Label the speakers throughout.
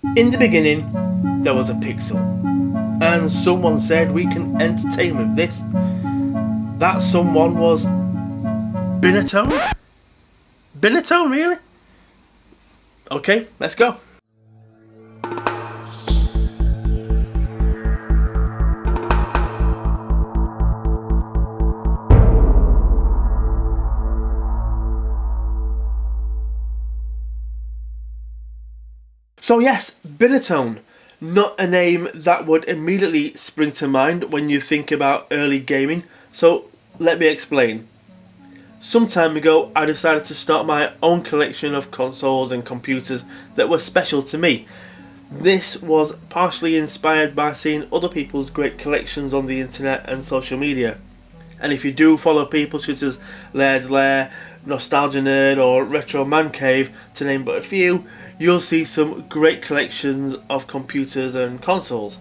Speaker 1: In the beginning, there was a pixel, and someone said we can entertain with this. That someone was Binatone? Binatone, really? Okay, let's go. So yes, Binatone, not a name that would immediately spring to mind when you think about early gaming, so let me explain. Some time ago I decided to start my own collection of consoles and computers that were special to me. This was partially inspired by seeing other people's great collections on the internet and social media. And if you do follow people such as Lairds Lair, Nostalgia Nerd or Retro Man Cave, to name but a few, you'll see some great collections of computers and consoles.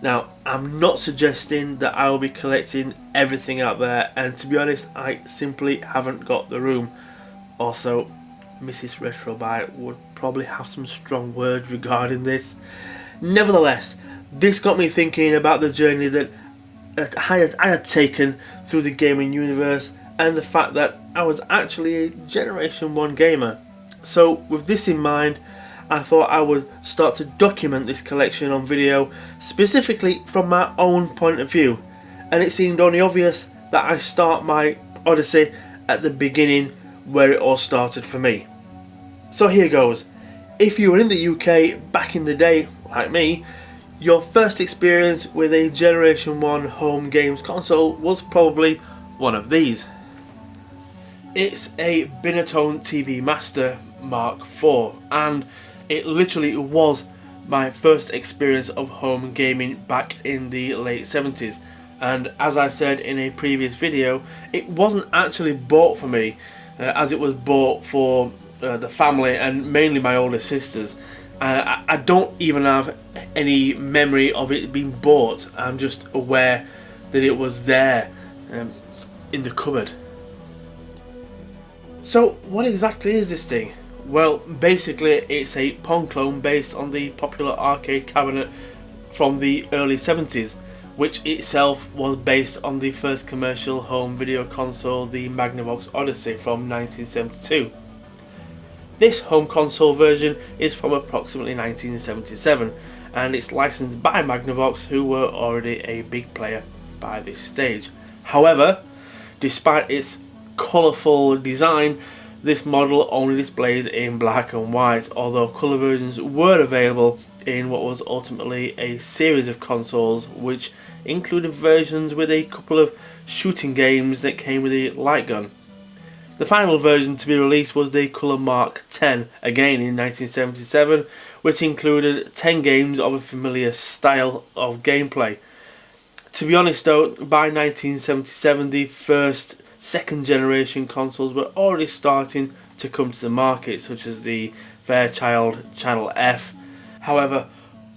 Speaker 1: Now, I'm not suggesting that I will be collecting everything out there, and to be honest, I simply haven't got the room. Also, Mrs. Retrobite would probably have some strong words regarding this. Nevertheless, this got me thinking about the journey that I had taken through the gaming universe, and the fact that I was actually a Generation 1 gamer. So with this in mind, I thought I would start to document this collection on video, specifically from my own point of view, and it seemed only obvious that I start my odyssey at the beginning where it all started for me. So here goes. If you were in the UK back in the day, like me, your first experience with a Generation 1 home games console was probably one of these. It's a Binatone TV Master Mark IV, and it literally was my first experience of home gaming back in the late 70s. And as I said in a previous video, it wasn't actually bought for me, as it was bought for the family and mainly my older sisters. I don't even have any memory of it being bought. I'm just aware that it was there in the cupboard. So what exactly is this thing? Well, basically it's a Pong clone based on the popular arcade cabinet from the early 70s, which itself was based on the first commercial home video console, the Magnavox Odyssey from 1972. This home console version is from approximately 1977, and it's licensed by Magnavox, who were already a big player by this stage. However, despite its colourful design, this model only displays in black and white, although colour versions were available in what was ultimately a series of consoles, which included versions with a couple of shooting games that came with a light gun. The final version to be released was the Colour Mark X, again in 1977, which included 10 games of a familiar style of gameplay. To be honest though, by 1977 the first second generation consoles were already starting to come to the market, such as the Fairchild Channel F. However,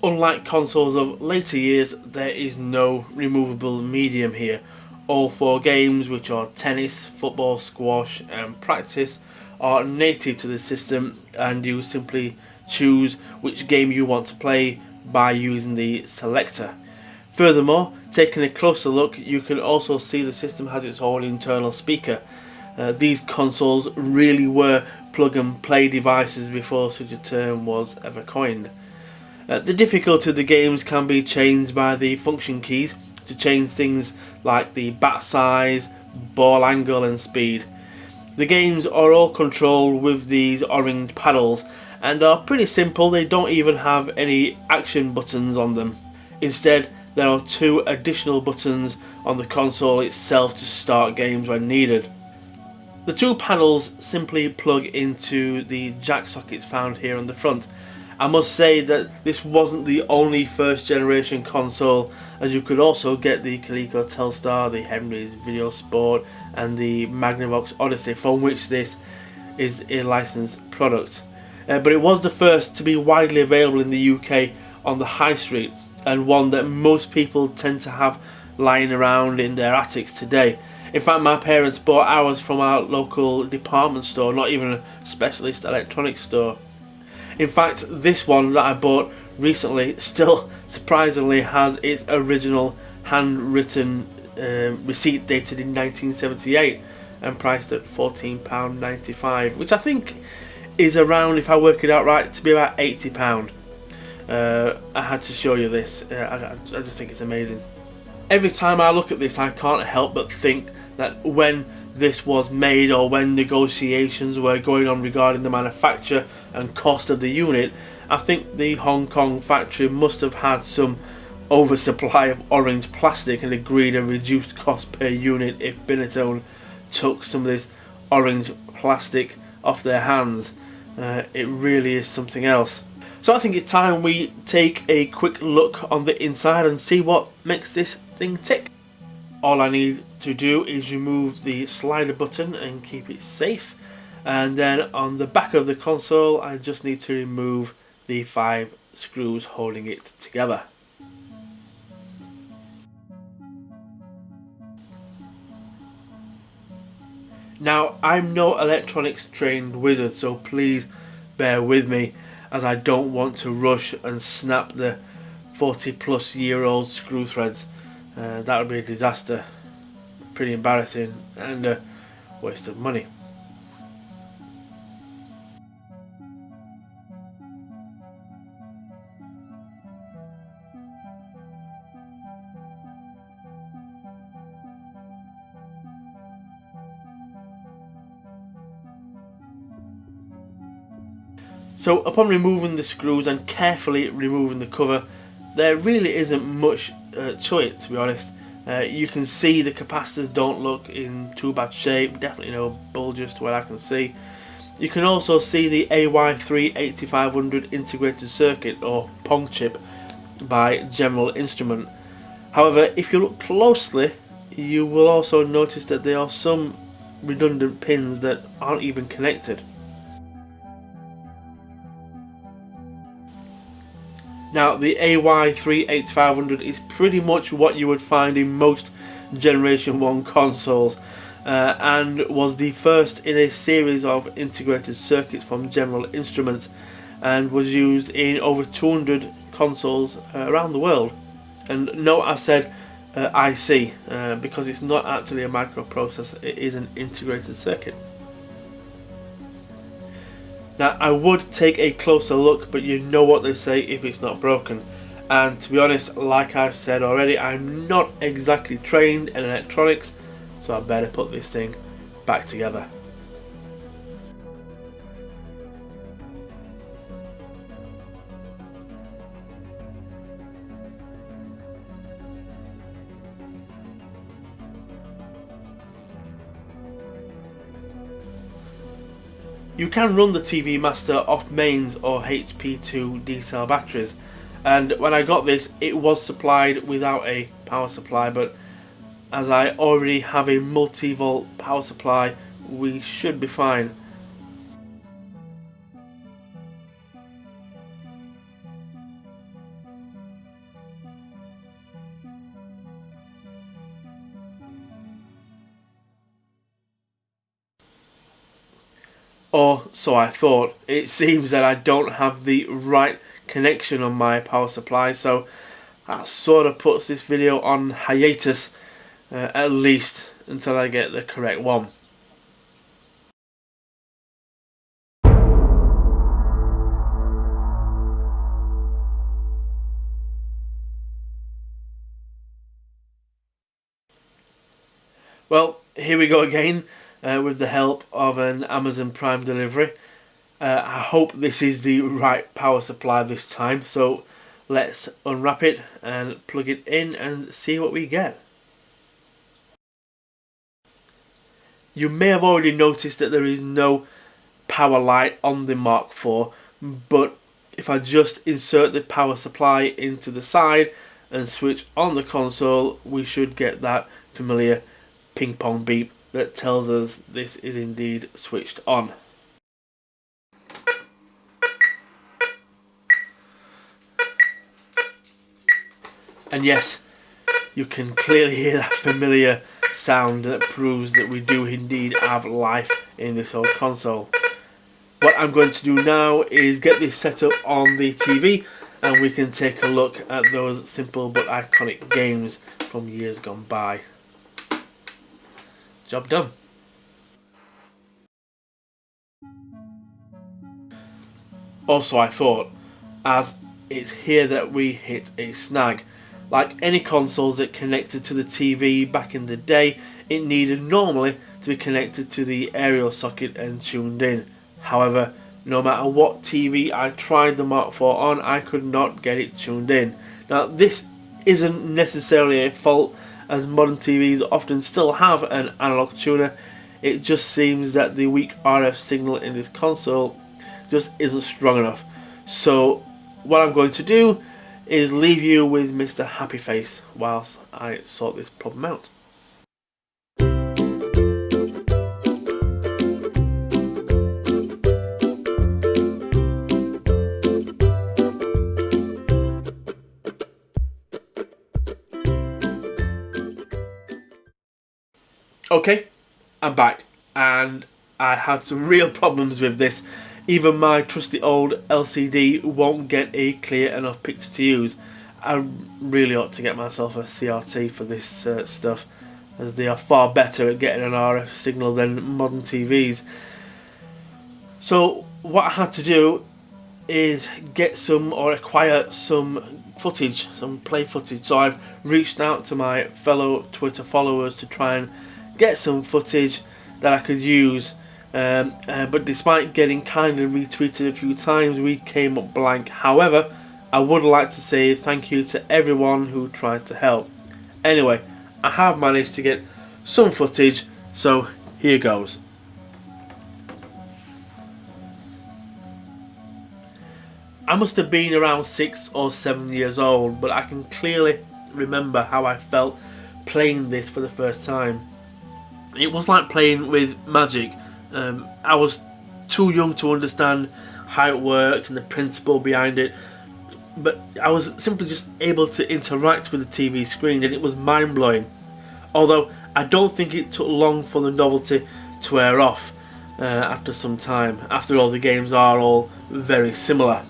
Speaker 1: unlike consoles of later years, there is no removable medium here. All four games, which are tennis, football, squash and practice, are native to the system, and you simply choose which game you want to play by using the selector. Furthermore, taking a closer look, you can also see the system has its own internal speaker. These consoles really were plug and play devices before such a term was ever coined. The difficulty of the games can be changed by the function keys to change things like the bat size, ball angle and speed. The games are all controlled with these orange paddles and are pretty simple. They don't even have any action buttons on them. Instead, there are two additional buttons on the console itself to start games when needed. The two panels simply plug into the jack sockets found here on the front. I must say that this wasn't the only first generation console, as you could also get the Coleco Telstar, the Henry's Video Sport and the Magnavox Odyssey, from which this is a licensed product. But it was the first to be widely available in the UK on the high street, and one that most people tend to have lying around in their attics today. In fact, my parents bought ours from our local department store, not even a specialist electronics store. In fact, this one that I bought recently still surprisingly has its original handwritten receipt dated in 1978 and priced at £14.95, which I think is around, if I work it out right, to be about £80. I had to show you this. I just think it's amazing. Every time I look at this, I can't help but think that when this was made, or when negotiations were going on regarding the manufacture and cost of the unit, I think the Hong Kong factory must have had some oversupply of orange plastic and agreed a reduced cost per unit if Binatone took some of this orange plastic off their hands. It really is something else. So I think it's time we take a quick look on the inside and see what makes this thing tick. All I need to do is remove the slider button and keep it safe, and then on the back of the console I just need to remove the 5 screws holding it together. Now, I'm no electronics trained wizard, so please bear with me, as I don't want to rush and snap the 40-plus-year-old screw threads. That would be a disaster, pretty embarrassing, and a waste of money. So upon removing the screws and carefully removing the cover, there really isn't much to it, to be honest. You can see the capacitors don't look in too bad shape, definitely no bulges to what I can see. You can also see the AY3-8500 integrated circuit, or pong chip, by General Instrument. However, if you look closely, you will also notice that there are some redundant pins that aren't even connected. Now, the AY3-8500 is pretty much what you would find in most Generation 1 consoles, and was the first in a series of integrated circuits from General Instruments, and was used in over 200 consoles around the world. And note I said IC, because it's not actually a microprocessor, it is an integrated circuit. Now, I would take a closer look, but you know what they say, if it's not broken. And to be honest, like I've said already, I'm not exactly trained in electronics, so I better put this thing back together. You can run the TV Master off mains or HP2 D-cell batteries, and when I got this it was supplied without a power supply, but as I already have a multi-volt power supply, we should be fine. Or so I thought. It seems that I don't have the right connection on my power supply, so that sort of puts this video on hiatus, at least until I get the correct one. Well, here we go again. With the help of an Amazon Prime delivery. I hope this is the right power supply this time, so let's unwrap it and plug it in and see what we get. You may have already noticed that there is no power light on the Mark IV, but if I just insert the power supply into the side and switch on the console, we should get that familiar ping pong beep that tells us this is indeed switched on. And yes, you can clearly hear that familiar sound that proves that we do indeed have life in this old console. what I'm going to do now is get this set up on the TV and we can take a look at those simple but iconic games from years gone by. Job done. Also, I thought, as it's here that we hit a snag. Like any consoles that connected to the TV back in the day, it needed normally to be connected to the aerial socket and tuned in. However, no matter what TV I tried the Mark IV on, I could not get it tuned in. Now, this isn't necessarily a fault, as modern TVs often still have an analog tuner. It just seems that the weak RF signal in this console just isn't strong enough. So what I'm going to do is leave you with Mr. Happy Face whilst I sort this problem out. Okay, I'm back, and I had some real problems with this. Even my trusty old LCD won't get a clear enough picture to use. I really ought to get myself a CRT for this stuff, as they are far better at getting an RF signal than modern TVs. So what I had to do is get some, or acquire some footage, some play footage. So I've reached out to my fellow Twitter followers to try and get some footage that I could use, but despite getting kindly retweeted a few times, we came up blank. However, I would like to say thank you to everyone who tried to help. Anyway, I have managed to get some footage, so here goes. I must have been around 6 or 7 years old, but I can clearly remember how I felt playing this for the first time. It was like playing with magic. I was too young to understand how it worked and the principle behind it, but I was simply just able to interact with the TV screen, and it was mind-blowing. Although I don't think it took long for the novelty to wear off after some time. After all, the games are all very similar.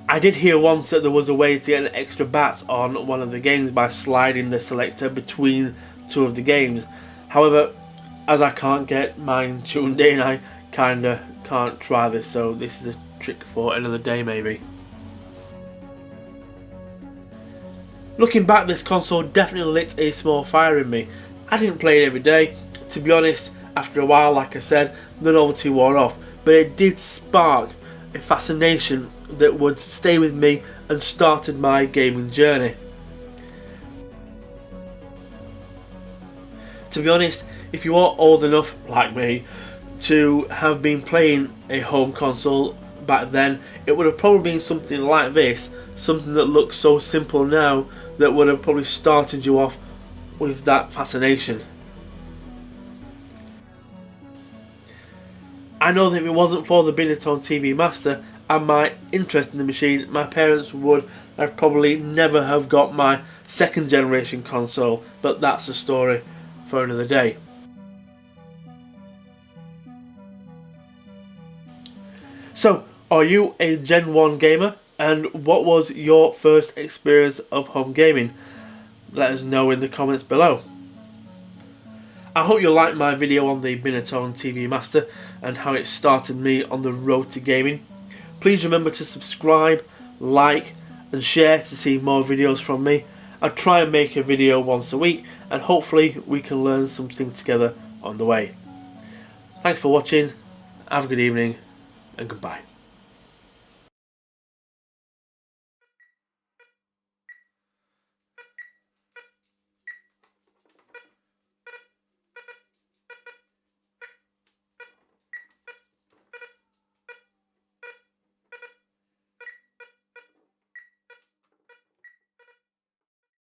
Speaker 1: I did hear once that there was a way to get an extra bat on one of the games by sliding the selector between two of the games. However, as I can't get mine tuned in, I kinda can't try this, so this is a trick for another day maybe. Looking back, this console definitely lit a small fire in me. I didn't play it every day. To be honest, after a while, like I said, the novelty wore off, but it did spark a fascination that would stay with me and started my gaming journey. To be honest, if you are old enough, like me, to have been playing a home console back then, it would have probably been something like this, something that looks so simple now that would have probably started you off with that fascination. I know that if it wasn't for the Binatone TV Master and my interest in the machine, my parents would have probably never have got my second generation console, but that's a story for another day. So, are you a Gen 1 gamer? And what was your first experience of home gaming? Let us know in the comments below. I hope you liked my video on the Binatone TV Master and how it started me on the road to gaming. Please remember to subscribe, like and share to see more videos from me. I try and make a video once a week, and hopefully we can learn something together on the way. Thanks for watching, have a good evening and goodbye.